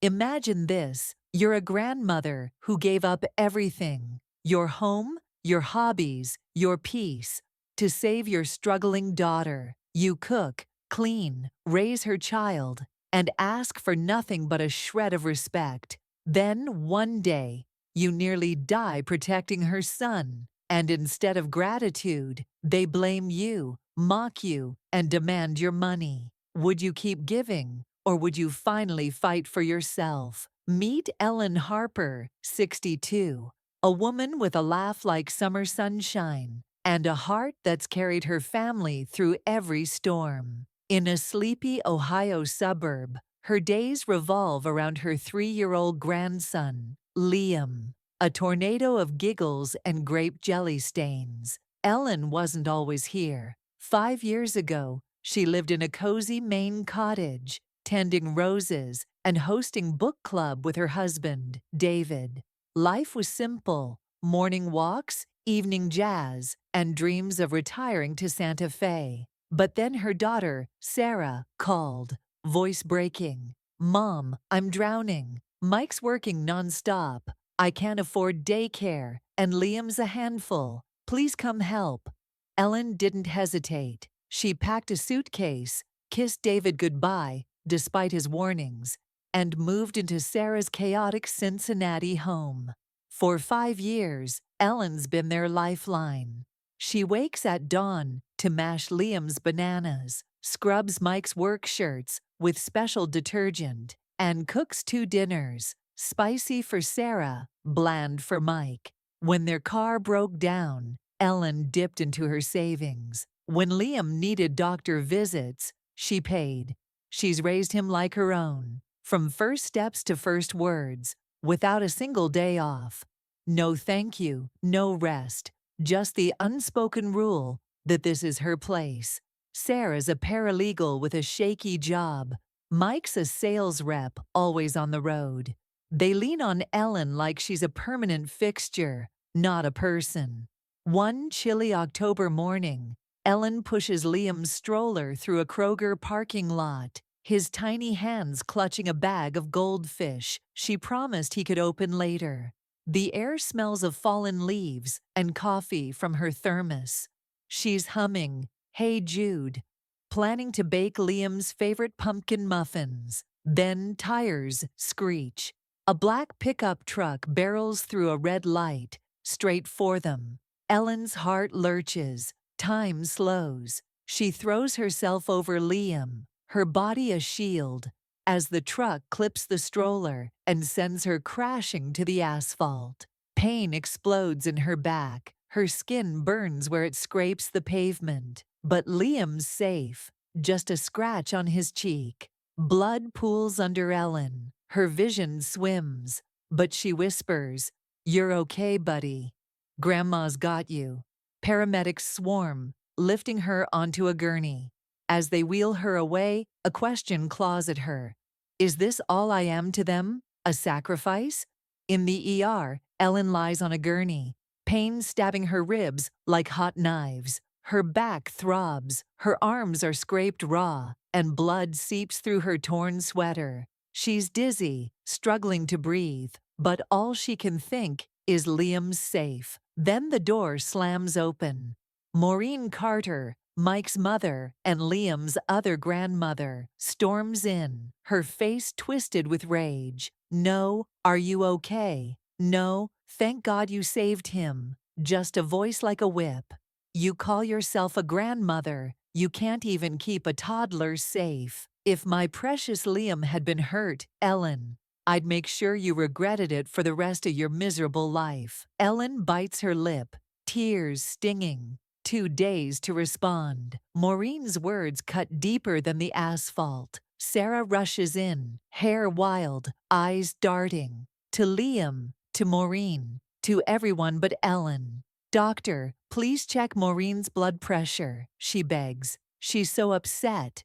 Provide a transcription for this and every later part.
Imagine this. You're a grandmother who gave up everything, your home, your hobbies, your peace, to save your struggling daughter. You cook, clean, raise her child, and ask for nothing but a shred of respect. Then, one day, you nearly die protecting her son, and instead of gratitude, they blame you, mock you, and demand your money. Would you keep giving, or would you finally fight for yourself? Meet Ellen Harper, 62, a woman with a laugh like summer sunshine and a heart that's carried her family through every storm. In a sleepy Ohio suburb, her days revolve around her 3-year-old grandson, Liam, a tornado of giggles and grape jelly stains. Ellen wasn't always here. 5 years ago, she lived in a cozy Maine cottage, tending roses and hosting book club with her husband, David. Life was simple: morning walks, evening jazz, and dreams of retiring to Santa Fe. But then her daughter, Sarah, called, voice breaking. "Mom, I'm drowning. Mike's working nonstop. I can't afford daycare, and Liam's a handful. Please come help." Ellen didn't hesitate. She packed a suitcase, kissed David goodbye, despite his warnings, and moved into Sarah's chaotic Cincinnati home. For 5 years, Ellen's been their lifeline. She wakes at dawn to mash Liam's bananas, scrubs Mike's work shirts with special detergent, and cooks 2 dinners, spicy for Sarah, bland for Mike. When their car broke down, Ellen dipped into her savings. When Liam needed doctor visits, she paid. She's raised him like her own, from first steps to first words, without a single day off. No thank you, no rest, just the unspoken rule that this is her place. Sarah's a paralegal with a shaky job. Mike's a sales rep, always on the road. They lean on Ellen like she's a permanent fixture, not a person. One chilly October morning, Ellen pushes Liam's stroller through a Kroger parking lot, his tiny hands clutching a bag of goldfish she promised he could open later. The air smells of fallen leaves and coffee from her thermos. She's humming "Hey Jude," planning to bake Liam's favorite pumpkin muffins. Then tires screech. A black pickup truck barrels through a red light, straight for them. Ellen's heart lurches. Time slows. She throws herself over Liam, her body a shield, as the truck clips the stroller and sends her crashing to the asphalt. Pain explodes in her back. Her skin burns where it scrapes the pavement. But Liam's safe, just a scratch on his cheek. Blood pools under Ellen. Her vision swims, but she whispers, "You're okay, buddy. Grandma's got you." Paramedics swarm, lifting her onto a gurney. As they wheel her away, a question claws at her. Is this all I am to them? A sacrifice? In the ER, Ellen lies on a gurney, pain stabbing her ribs like hot knives. Her back throbs, her arms are scraped raw, and blood seeps through her torn sweater. She's dizzy, struggling to breathe, but all she can think is Liam's safe. Then the door slams open. Maureen Carter, Mike's mother and Liam's other grandmother, storms in, her face twisted with rage. "No, are you okay? No, thank God you saved him." Just a voice like a whip. "You call yourself a grandmother. You can't even keep a toddler safe. If my precious Liam had been hurt, Ellen, I'd make sure you regretted it for the rest of your miserable life." Ellen bites her lip, tears stinging. 2 days to respond. Maureen's words cut deeper than the asphalt. Sarah rushes in, hair wild, eyes darting. To Liam, to Maureen, to everyone but Ellen. "Doctor, please check Maureen's blood pressure," she begs. She's so upset.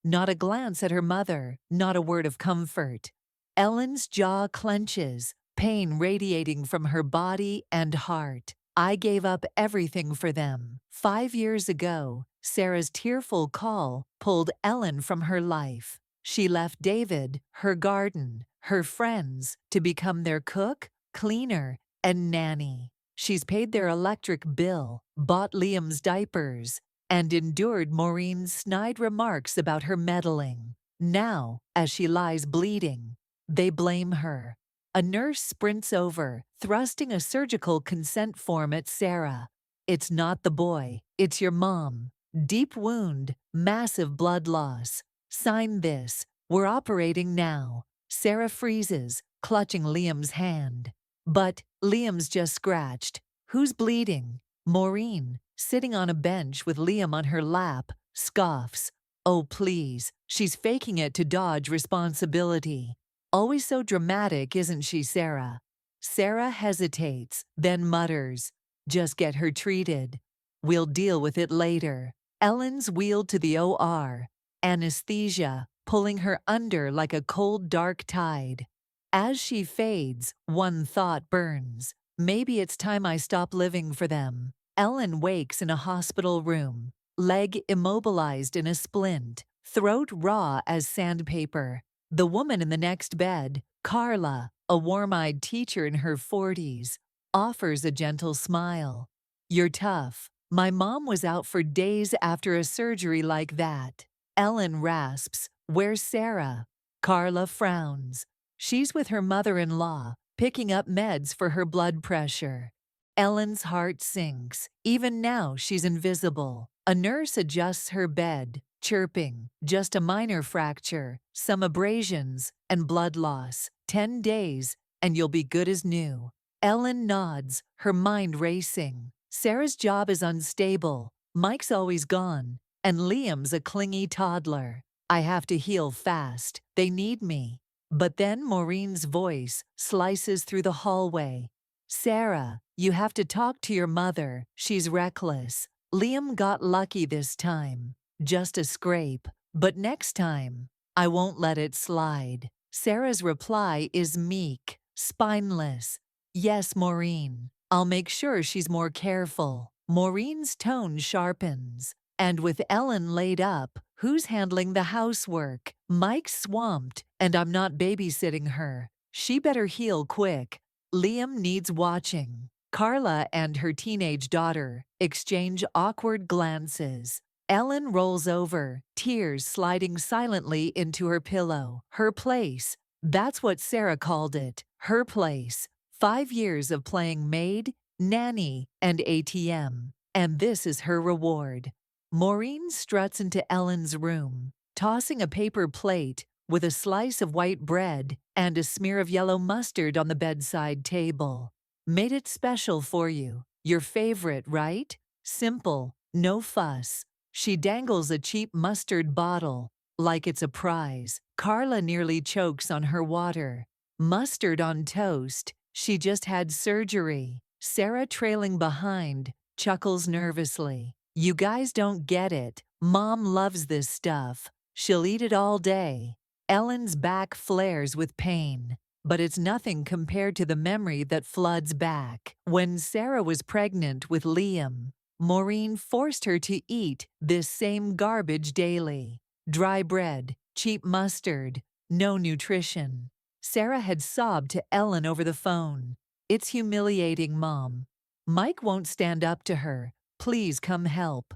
Not a glance at her mother, not a word of comfort. Ellen's jaw clenches, pain radiating from her body and heart. "I gave up everything for them." 5 years ago, Sarah's tearful call pulled Ellen from her life. She left David, her garden, her friends to become their cook, cleaner, and nanny. She's paid their electric bill, bought Liam's diapers, and endured Maureen's snide remarks about her meddling. Now, as she lies bleeding, they blame her. A nurse sprints over, thrusting a surgical consent form at Sarah. "It's not the boy, it's your mom. Deep wound, massive blood loss. Sign this. We're operating now." Sarah freezes, clutching Liam's hand. But Liam's just scratched. Who's bleeding? Maureen, sitting on a bench with Liam on her lap, scoffs. "Oh, please, she's faking it to dodge responsibility." Always so dramatic, isn't she, Sarah? Sarah hesitates, then mutters, "Just get her treated. We'll deal with it later." Ellen's wheeled to the OR, anesthesia pulling her under like a cold, dark tide. As she fades, one thought burns. Maybe it's time I stop living for them. Ellen wakes in a hospital room, leg immobilized in a splint, throat raw as sandpaper. The woman in the next bed, Carla, a warm-eyed teacher in her 40s, offers a gentle smile. "You're tough. My mom was out for days after a surgery like that." Ellen rasps, "Where's Sarah?" Carla frowns. "She's with her mother-in-law, picking up meds for her blood pressure." Ellen's heart sinks. Even now, she's invisible. A nurse adjusts her bed, chirping, "Just a minor fracture, some abrasions, and blood loss. 10 days, and you'll be good as new." Ellen nods, her mind racing. Sarah's job is unstable, Mike's always gone, and Liam's a clingy toddler. "I have to heal fast. They need me." But then Maureen's voice slices through the hallway. "Sarah, you have to talk to your mother. She's reckless. Liam got lucky this time. Just a scrape. But next time, I won't let it slide." Sarah's reply is meek, spineless. "Yes, Maureen. I'll make sure she's more careful." Maureen's tone sharpens. And with Ellen laid up, who's handling the housework? Mike's swamped, and I'm not babysitting her. She better heal quick. Liam needs watching. Carla and her teenage daughter exchange awkward glances. Ellen rolls over, tears sliding silently into her pillow. Her place. That's what Sarah called it. Her place. 5 years of playing maid, nanny, and ATM. And this is her reward. Maureen struts into Ellen's room, tossing a paper plate with a slice of white bread and a smear of yellow mustard on the bedside table. "Made it special for you. Your favorite, right? Simple, no fuss." She dangles a cheap mustard bottle like it's a prize. Carla nearly chokes on her water. Mustard on toast. She just had surgery. Sarah, trailing behind, chuckles nervously. "You guys don't get it. Mom loves this stuff. She'll eat it all day." Ellen's back flares with pain, but it's nothing compared to the memory that floods back. When Sarah was pregnant with Liam, Maureen forced her to eat this same garbage daily. Dry bread, cheap mustard, no nutrition. Sarah had sobbed to Ellen over the phone. "It's humiliating, Mom. Mike won't stand up to her. Please come help."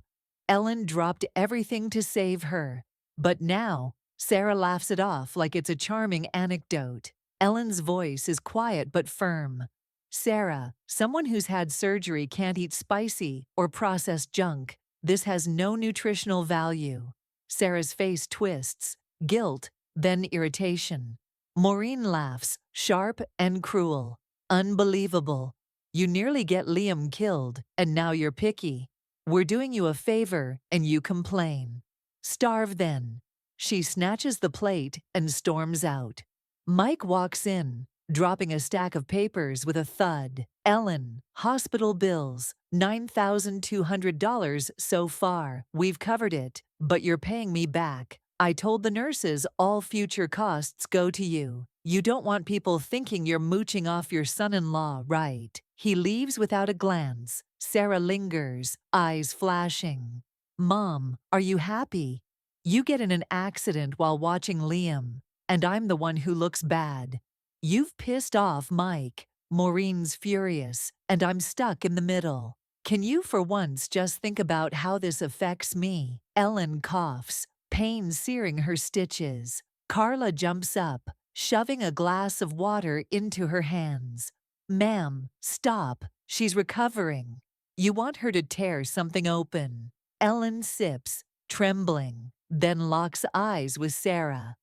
Ellen dropped everything to save her. But now, Sarah laughs it off like it's a charming anecdote. Ellen's voice is quiet but firm. "Sarah, someone who's had surgery can't eat spicy or processed junk. This has no nutritional value." Sarah's face twists, guilt, then irritation. Maureen laughs, sharp and cruel. "Unbelievable. You nearly get Liam killed, and now you're picky. We're doing you a favor, and you complain. Starve then." She snatches the plate and storms out. Mike walks in, dropping a stack of papers with a thud. "Ellen, hospital bills, $9,200 so far. We've covered it, but you're paying me back. I told the nurses all future costs go to you. You don't want people thinking you're mooching off your son-in-law, right?" He leaves without a glance. Sarah lingers, eyes flashing. "Mom, are you happy? You get in an accident while watching Liam, and I'm the one who looks bad. You've pissed off Mike, Maureen's furious, and I'm stuck in the middle. Can you for once just think about how this affects me? Ellen coughs, pain searing her stitches. Carla jumps up, shoving a glass of water into her hands. Ma'am, stop. She's recovering. You want her to tear something open. Ellen sips, trembling, then locks eyes with Sarah.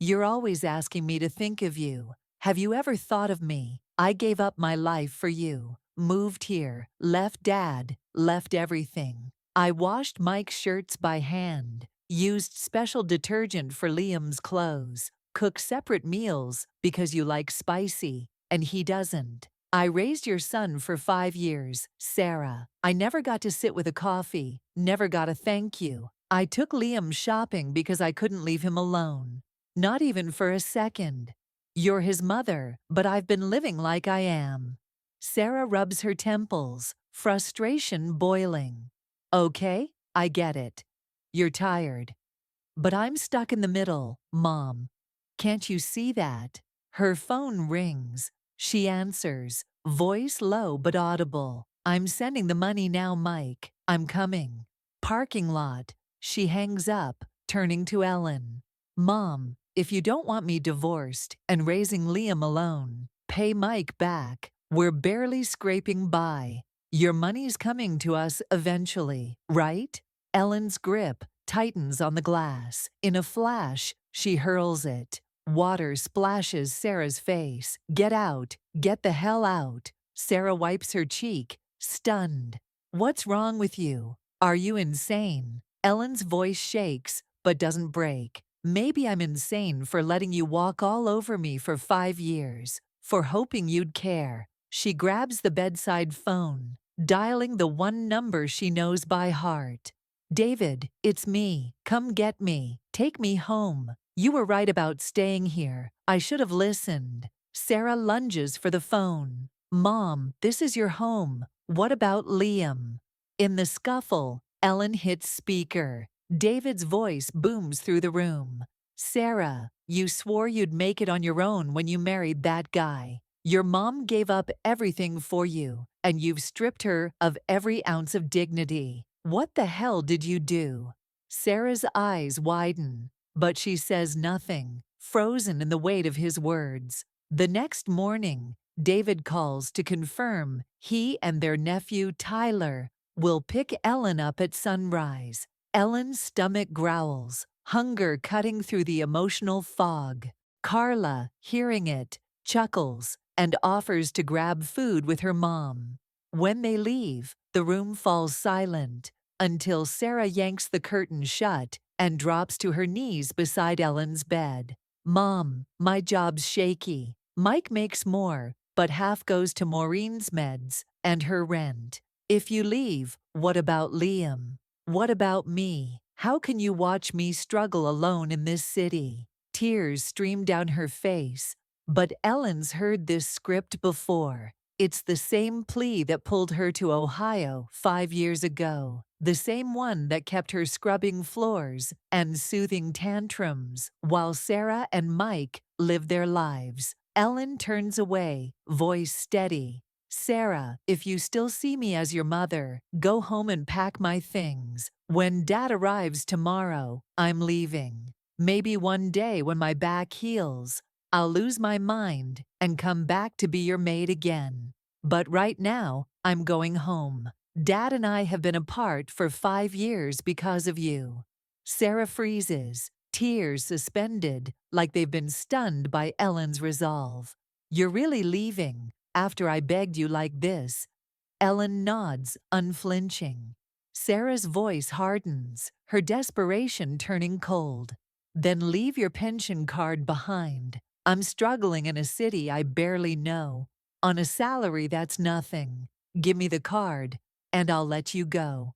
You're always asking me to think of you. Have you ever thought of me? I gave up my life for you. Moved here, left Dad, left everything. I washed Mike's shirts by hand, used special detergent for Liam's clothes, cooked separate meals because you like spicy, and he doesn't. I raised your son for 5 years, Sarah. I never got to sit with a coffee, never got a thank you. I took Liam shopping because I couldn't leave him alone. Not even for a second. You're his mother, but I've been living like I am. Sarah rubs her temples, frustration boiling. Okay, I get it. You're tired. But I'm stuck in the middle, Mom. Can't you see that? Her phone rings. She answers, voice low but audible. I'm sending the money now, Mike. I'm coming. Parking lot. She hangs up, turning to Ellen. Mom, if you don't want me divorced and raising Liam alone, pay Mike back. We're barely scraping by. Your money's coming to us eventually, right? Ellen's grip tightens on the glass. In a flash, she hurls it. Water splashes Sarah's face. Get out. Get the hell out. Sarah wipes her cheek, stunned. What's wrong with you? Are you insane? Ellen's voice shakes, but doesn't break. Maybe I'm insane for letting you walk all over me for 5 years, for hoping you'd care. She grabs the bedside phone, dialing the one number she knows by heart. David, it's me. Come get me. Take me home. You were right about staying here. I should have listened. Sarah lunges for the phone. Mom, this is your home. What about Liam? In the scuffle, Ellen hits speaker. David's voice booms through the room. Sarah, you swore you'd make it on your own when you married that guy. Your mom gave up everything for you, and you've stripped her of every ounce of dignity. What the hell did you do? Sarah's eyes widen, but she says nothing, frozen in the weight of his words. The next morning, David calls to confirm he and their nephew Tyler will pick Ellen up at sunrise. Ellen's stomach growls, hunger cutting through the emotional fog. Carla, hearing it, chuckles and offers to grab food with her mom. When they leave, the room falls silent until Sarah yanks the curtain shut and drops to her knees beside Ellen's bed. Mom, my job's shaky. Mike makes more, but half goes to Maureen's meds and her rent. If you leave, what about Liam? What about me? How can you watch me struggle alone in this city? Tears stream down her face. But Ellen's heard this script before. It's the same plea that pulled her to Ohio 5 years ago. The same one that kept her scrubbing floors and soothing tantrums while Sarah and Mike live their lives. Ellen turns away, voice steady. Sarah, if you still see me as your mother, go home and pack my things. When Dad arrives tomorrow, I'm leaving. Maybe one day when my back heals, I'll lose my mind and come back to be your maid again. But right now, I'm going home. Dad and I have been apart for 5 years because of you. Sarah freezes, tears suspended like they've been stunned by Ellen's resolve. You're really leaving after I begged you like this? Ellen nods, unflinching. Sarah's voice hardens, her desperation turning cold. Then leave your pension card behind. I'm struggling in a city I barely know. On a salary that's nothing. Give me the card, and I'll let you go.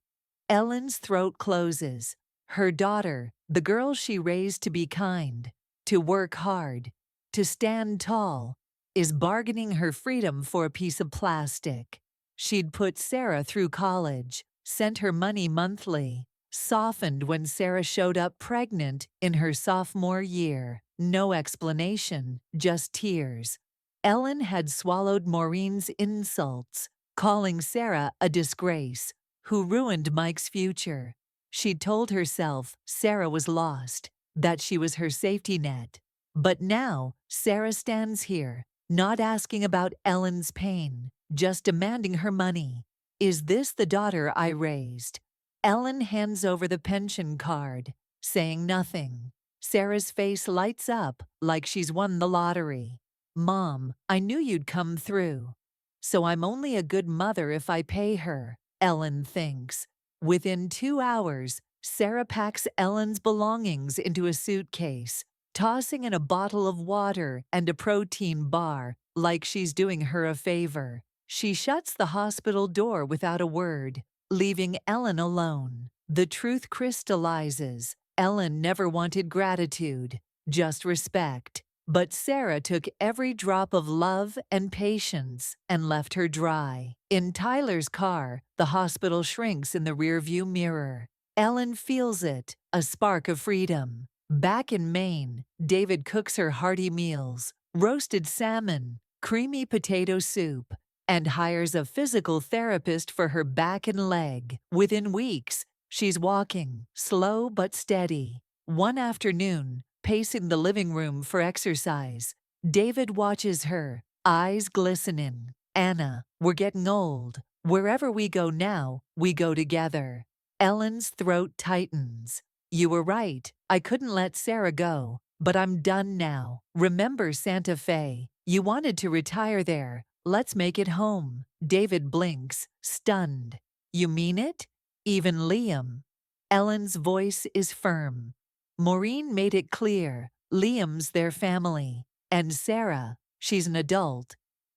Ellen's throat closes. Her daughter, the girl she raised to be kind, to work hard, to stand tall, is bargaining her freedom for a piece of plastic. She'd put Sarah through college, sent her money monthly, softened when Sarah showed up pregnant in her sophomore year. No explanation, just tears. Ellen had swallowed Maureen's insults, calling Sarah a disgrace, who ruined Mike's future. She'd told herself Sarah was lost, that she was her safety net. But now, Sarah stands here, not asking about Ellen's pain, just demanding her money. Is this the daughter I raised? Ellen hands over the pension card, saying nothing. Sarah's face lights up like she's won the lottery. Mom, I knew you'd come through. So I'm only a good mother if I pay her, Ellen thinks. Within 2 hours, Sarah packs Ellen's belongings into a suitcase, tossing in a bottle of water and a protein bar like she's doing her a favor. She shuts the hospital door without a word, leaving Ellen alone. The truth crystallizes. Ellen never wanted gratitude, just respect. But Sarah took every drop of love and patience and left her dry. In Tyler's car, the hospital shrinks in the rearview mirror. Ellen feels it, a spark of freedom. Back in Maine, David cooks her hearty meals, roasted salmon, creamy potato soup, and hires a physical therapist for her back and leg. Within weeks, she's walking, slow but steady. One afternoon, pacing the living room for exercise, David watches her, eyes glistening. Anna, we're getting old. Wherever we go now, we go together. Ellen's throat tightens. You were right. I couldn't let Sarah go, but I'm done now. Remember Santa Fe? You wanted to retire there. Let's make it home. David blinks, stunned. You mean it? Even Liam. Ellen's voice is firm. Maureen made it clear, Liam's their family. And Sarah, she's an adult.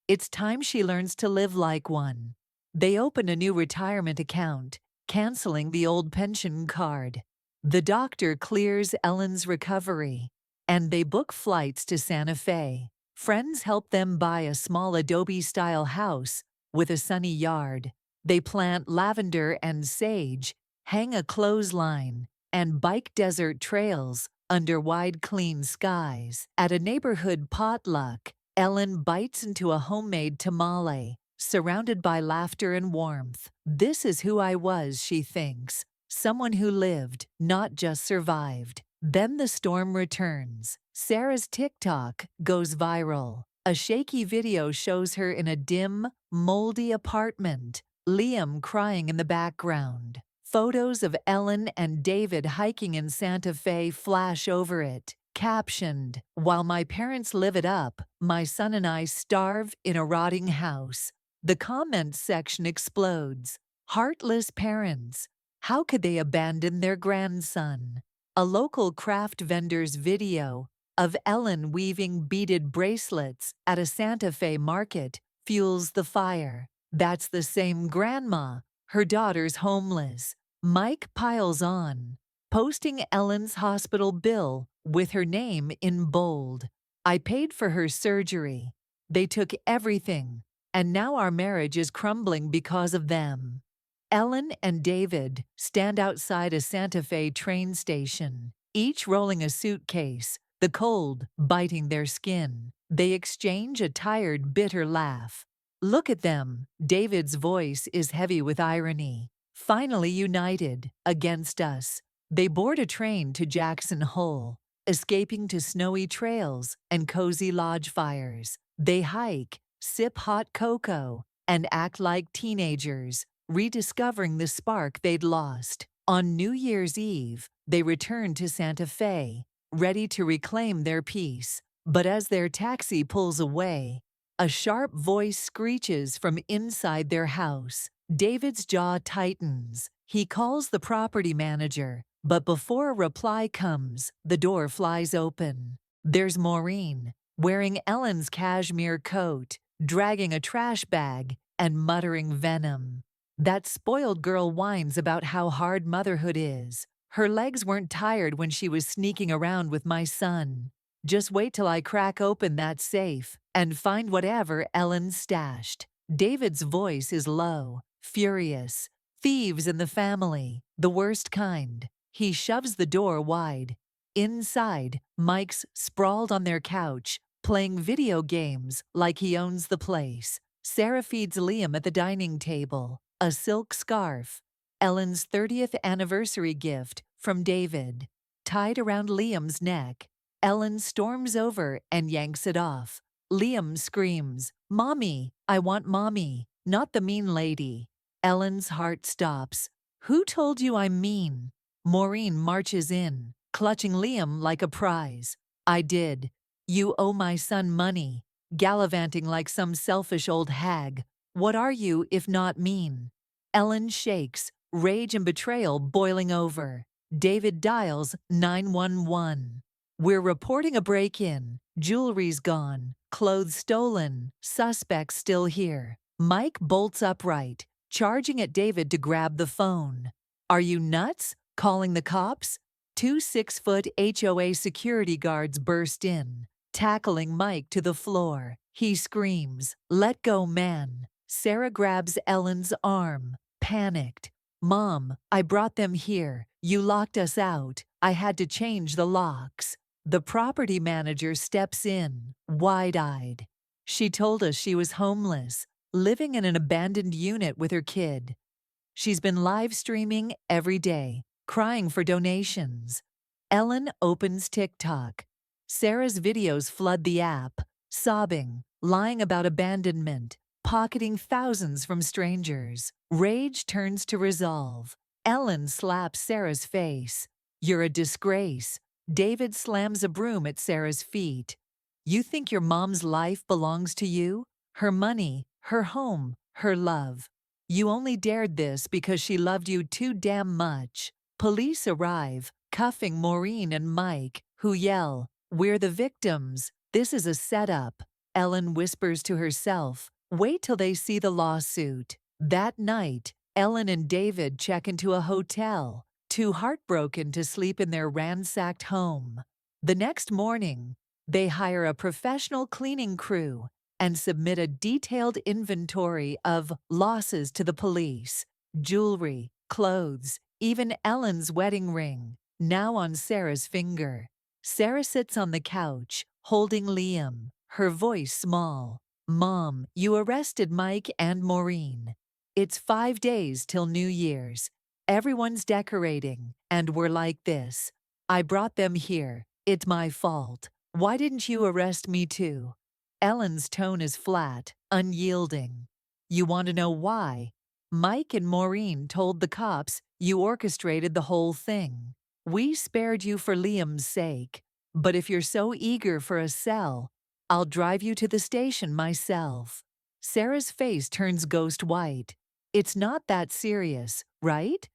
It's time she learns to live like one. They open a new retirement account, canceling the old pension card. The doctor clears Ellen's recovery, and they book flights to Santa Fe. Friends help them buy a small adobe-style house with a sunny yard. They plant lavender and sage, hang a clothesline, and bike desert trails under wide, clean skies. At a neighborhood potluck, Ellen bites into a homemade tamale, surrounded by laughter and warmth. This is who I was, she thinks. Someone who lived, not just survived. Then the storm returns. Sarah's TikTok goes viral. A shaky video shows her in a dim, moldy apartment, Liam crying in the background. Photos of Ellen and David hiking in Santa Fe flash over it, captioned, "While my parents live it up, my son and I starve in a rotting house." The comments section explodes. Heartless parents. How could they abandon their grandson? A local craft vendor's video of Ellen weaving beaded bracelets at a Santa Fe market fuels the fire. That's the same grandma. Her daughter's homeless. Mike piles on, posting Ellen's hospital bill with her name in bold. I paid for her surgery. They took everything, and now our marriage is crumbling because of them. Ellen and David stand outside a Santa Fe train station, each rolling a suitcase, the cold biting their skin. They exchange a tired, bitter laugh. Look at them. David's voice is heavy with irony. Finally united, against us. They board a train to Jackson Hole, escaping to snowy trails and cozy lodge fires. They hike, sip hot cocoa, and act like teenagers, rediscovering the spark they'd lost. On New Year's Eve, they return to Santa Fe, ready to reclaim their peace. But as their taxi pulls away, a sharp voice screeches from inside their house. David's jaw tightens. He calls the property manager, but before a reply comes, the door flies open. There's Maureen, wearing Ellen's cashmere coat, dragging a trash bag, and muttering venom. That spoiled girl whines about how hard motherhood is. Her legs weren't tired when she was sneaking around with my son. Just wait till I crack open that safe and find whatever Ellen stashed. David's voice is low, furious. Thieves in the family, the worst kind. He shoves the door wide. Inside, Mike's sprawled on their couch, playing video games like he owns the place. Sarah feeds Liam at the dining table, a silk scarf, Ellen's 30th anniversary gift from David, tied around Liam's neck. Ellen storms over and yanks it off. Liam screams, "Mommy, I want mommy, not the mean lady." Ellen's heart stops. "Who told you I'm mean?" Maureen marches in, clutching Liam like a prize. "I did. You owe my son money," gallivanting like some selfish old hag. "What are you if not mean?" Ellen shakes, rage and betrayal boiling over. David dials 911. "We're reporting a break-in. Jewelry's gone. Clothes stolen. Suspects still here." Mike bolts upright, charging at David to grab the phone. "Are you nuts? Calling the cops?" Two 6-foot HOA security guards burst in, tackling Mike to the floor. He screams, "Let go, man." Sarah grabs Ellen's arm, panicked. "Mom, I brought them here. You locked us out. I had to change the locks." The property manager steps in, wide-eyed. "She told us she was homeless, living in an abandoned unit with her kid. She's been live streaming every day, crying for donations." Ellen opens TikTok. Sarah's videos flood the app, sobbing, lying about abandonment, pocketing thousands from strangers. Rage turns to resolve. Ellen slaps Sarah's face. "You're a disgrace." David slams a broom at Sarah's feet. "You think your mom's life belongs to you? Her money, her home, her love. You only dared this because she loved you too damn much." Police arrive, cuffing Maureen and Mike, who yell, "We're the victims. This is a setup." Ellen whispers to herself, "Wait till they see the lawsuit." That night, Ellen and David check into a hotel, too heartbroken to sleep in their ransacked home. The next morning, they hire a professional cleaning crew and submit a detailed inventory of losses to the police: jewelry, clothes, even Ellen's wedding ring, now on Sarah's finger. Sarah sits on the couch, holding Liam, her voice small. "Mom, you arrested Mike and Maureen. It's 5 days till New Year's. Everyone's decorating, and we're like this. I brought them here. It's my fault. Why didn't you arrest me too?" Ellen's tone is flat, unyielding. "You want to know why? Mike and Maureen told the cops you orchestrated the whole thing. We spared you for Liam's sake. But if you're so eager for a cell, I'll drive you to the station myself." Sarah's face turns ghost white. "It's not that serious, right?"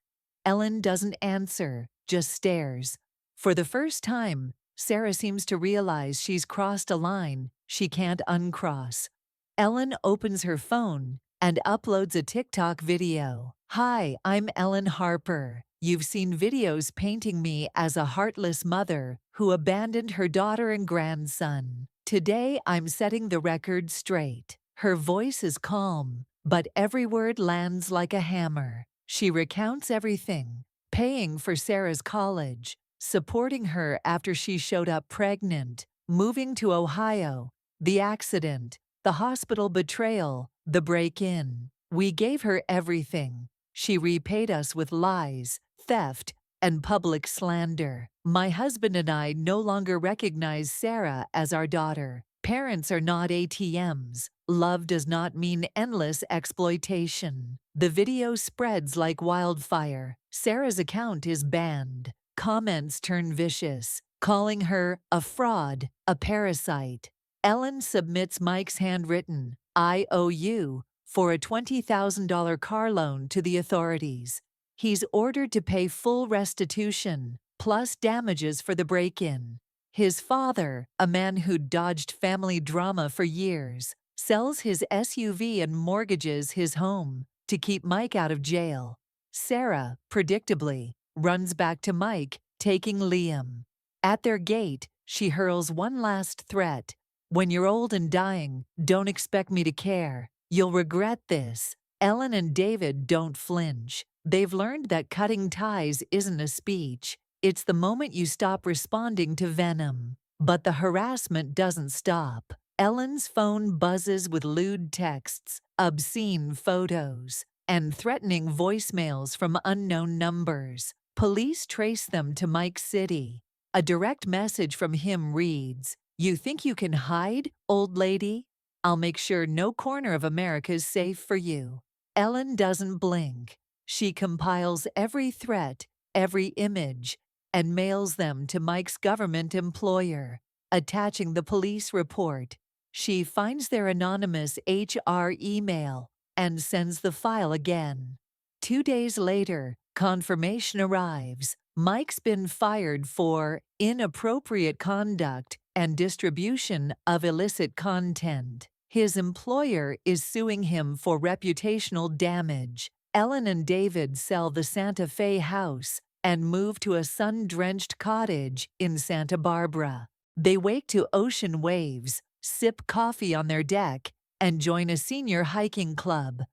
Ellen doesn't answer, just stares. For the first time, Sarah seems to realize she's crossed a line she can't uncross. Ellen opens her phone and uploads a TikTok video. "Hi, I'm Ellen Harper. You've seen videos painting me as a heartless mother who abandoned her daughter and grandson. Today I'm setting the record straight." Her voice is calm, but every word lands like a hammer. She recounts everything: paying for Sarah's college, supporting her after she showed up pregnant, moving to Ohio, the accident, the hospital betrayal, the break-in. "We gave her everything. She repaid us with lies, theft, and public slander. My husband and I no longer recognize Sarah as our daughter. Parents are not ATMs. Love does not mean endless exploitation." The video spreads like wildfire. Sarah's account is banned. Comments turn vicious, calling her a fraud, a parasite. Ellen submits Mike's handwritten IOU for a $20,000 car loan to the authorities. He's ordered to pay full restitution, plus damages for the break-in. His father, a man who'd dodged family drama for years, sells his SUV and mortgages his home to keep Mike out of jail. Sarah, predictably, runs back to Mike, taking Liam. At their gate, she hurls one last threat: "When you're old and dying, don't expect me to care. You'll regret this." Ellen and David don't flinch. They've learned that cutting ties isn't a speech, It's the moment you stop responding to venom. But the harassment doesn't stop. Ellen's phone buzzes with lewd texts, obscene photos, and threatening voicemails from unknown numbers. Police trace them to Mike City. A direct message from him reads, "You think you can hide, old lady? I'll make sure no corner of America is safe for you." Ellen doesn't blink. She compiles every threat, every image, and mails them to Mike's government employer. Attaching the police report, she finds their anonymous HR email and sends the file again. 2 days later, confirmation arrives. Mike's been fired for inappropriate conduct and distribution of illicit content. His employer is suing him for reputational damage. Ellen and David sell the Santa Fe house and move to a sun-drenched cottage in Santa Barbara. They wake to ocean waves, sip coffee on their deck, and join a senior hiking club.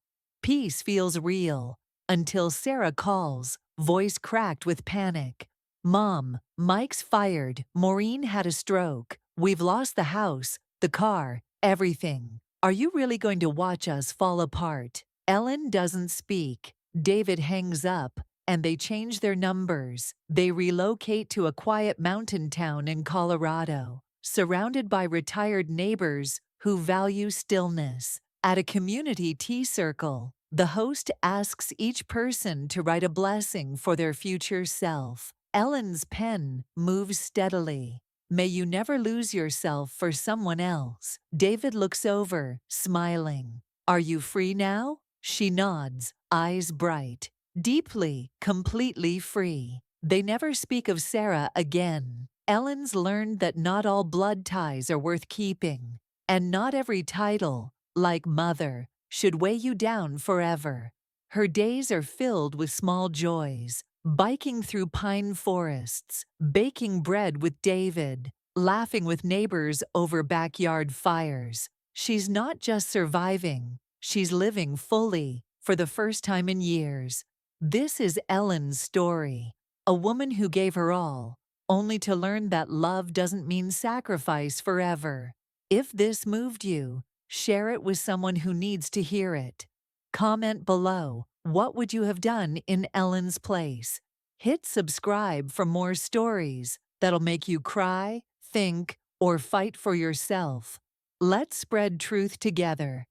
Peace feels real until Sarah calls, voice cracked with panic. "Mom, Mike's fired. Maureen had a stroke. We've lost the house, the car, everything. Are you really going to watch us fall apart?" Ellen doesn't speak. David hangs up, and they change their numbers. They relocate to a quiet mountain town in Colorado, surrounded by retired neighbors who value stillness. At a community tea circle, the host asks each person to write a blessing for their future self. Ellen's pen moves steadily. "May you never lose yourself for someone else." David looks over, smiling. "Are you free now?" She nods, eyes bright. Deeply, completely free. They never speak of Sarah again. Ellen's learned that not all blood ties are worth keeping, and not every title, like mother, should weigh you down forever. Her days are filled with small joys, biking through pine forests, baking bread with David, laughing with neighbors over backyard fires. She's not just surviving, she's living fully for the first time in years. This is Ellen's story, a woman who gave her all, only to learn that love doesn't mean sacrifice forever. If this moved you, share it with someone who needs to hear it. Comment below, what would you have done in Ellen's place? Hit subscribe for more stories that'll make you cry, think, or fight for yourself. Let's spread truth together.